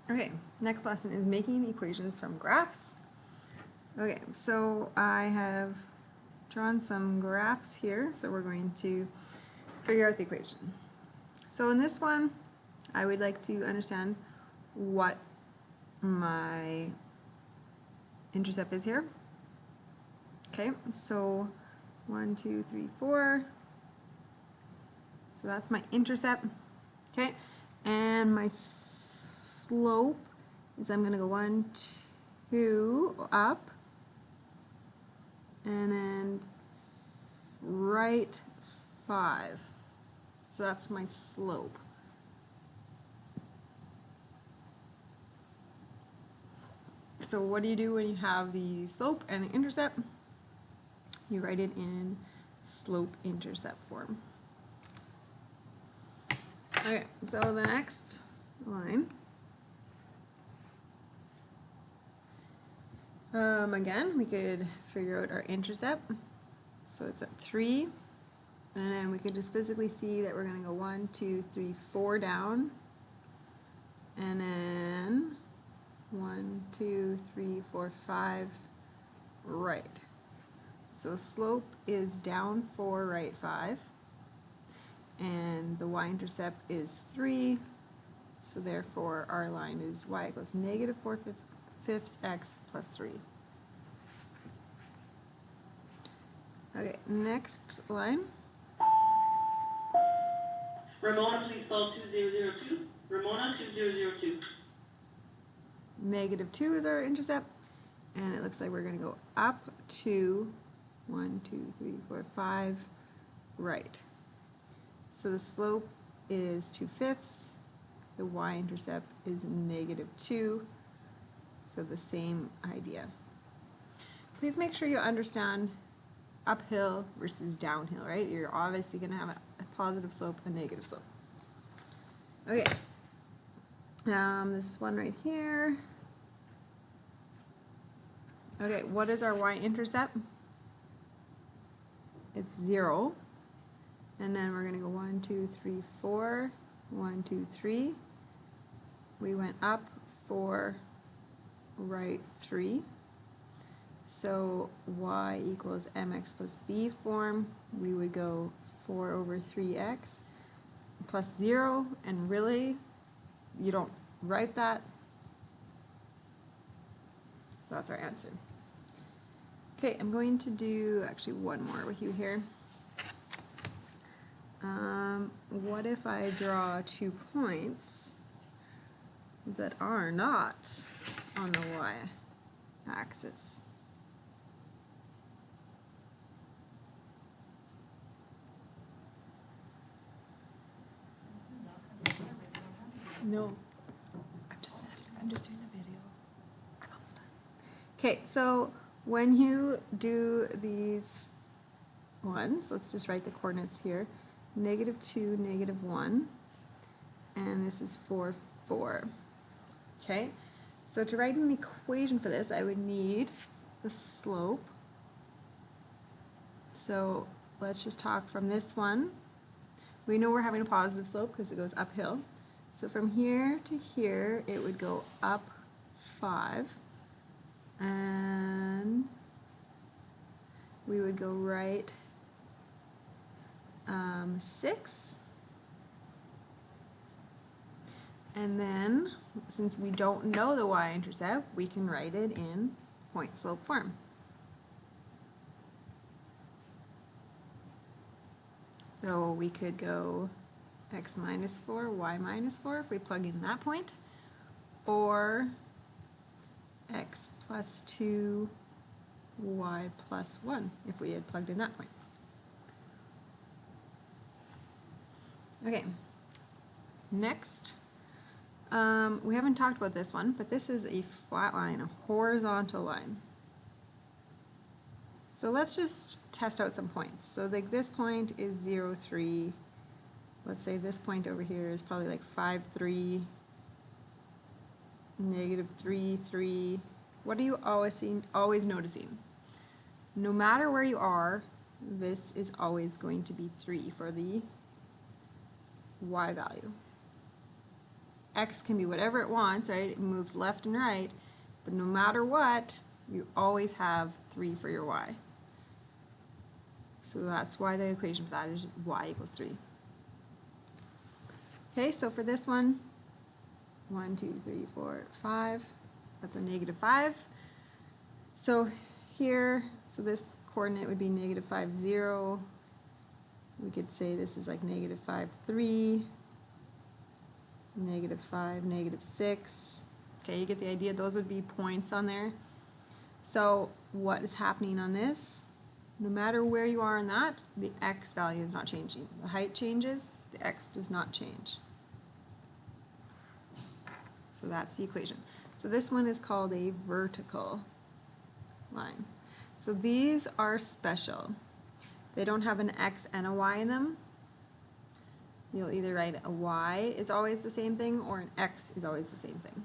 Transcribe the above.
Okay, next lesson is making equations from graphs. Okay, so I have drawn some graphs here, so we're going to figure out the equation. So in this one, I would like to understand what my intercept is here. Okay, so 1, 2, 3, 4. So that's my intercept. Okay, and my slope is I'm going to go 1, 2 up, and then right 5. So that's my slope. So what do you do when you have the slope and the intercept? You write it in slope-intercept form. Okay, so the next line. Again, we could figure out our intercept. So it's at 3. And then we could just physically see that we're going to go 1, 2, 3, 4 down. And then 1, 2, 3, 4, 5 right. So slope is down 4, right 5. And the y-intercept is 3. So therefore our line is y equals negative 4/5 x plus 3. Okay, next line. Ramona, please call 2002. Ramona, 2002. Negative 2 is our intercept. And it looks like we're going to go up to 1, 2, 3, 4, 5 right. So the slope is 2/5. The y-intercept is negative 2. So the same idea. Please make sure you understand uphill versus downhill, right? You're obviously going to have a positive slope, a negative slope. Okay. This one right here. Okay, what is our y-intercept? It's 0. And then we're going to go 1, 2, 3, 4. 1, 2, 3. We went up 4, right 3. So y equals mx plus b form. We would go 4 over 3x plus 0. And really, you don't write that. So that's our answer. Okay, I'm going to do actually one more with you here. What if I draw 2 points that are not on the y-axis? No, I'm just doing a video. I'm almost done. Okay, so when you do these ones, let's just write the coordinates here. Negative 2, negative 1, and this is 4, 4. Okay, so to write an equation for this, I would need the slope. So let's just talk from this one. We know we're having a positive slope because it goes uphill. So from here to here, it would go up 5. And we would go right 6. And then, since we don't know the y-intercept, we can write it in point-slope form. So we could go x minus 4, y minus 4 if we plug in that point, or x plus 2, y plus 1 if we had plugged in that point. Okay, next, we haven't talked about this one, but this is a flat line, a horizontal line. So let's just test out some points. So like this point is 0, 3. Let's say this point over here is probably like 5, 3, negative 3, 3. What are you always noticing? No matter where you are, this is always going to be 3 for the y value. x can be whatever it wants, right? It moves left and right, but no matter what, you always have 3 for your y. So that's why the equation for that is y equals 3. Okay, so for this one, 1, 2, 3, 4, 5, that's a negative 5. So here, so this coordinate would be negative 5, 0. We could say this is like negative 5, 3, negative 5, negative 6. Okay, you get the idea. Those would be points on there. So what is happening on this? No matter where you are in that, the x value is not changing. The height changes, the x does not change. So that's the equation. So this one is called a vertical line. So these are special. They don't have an x and a y in them. You'll either write a y is always the same thing or an x is always the same thing.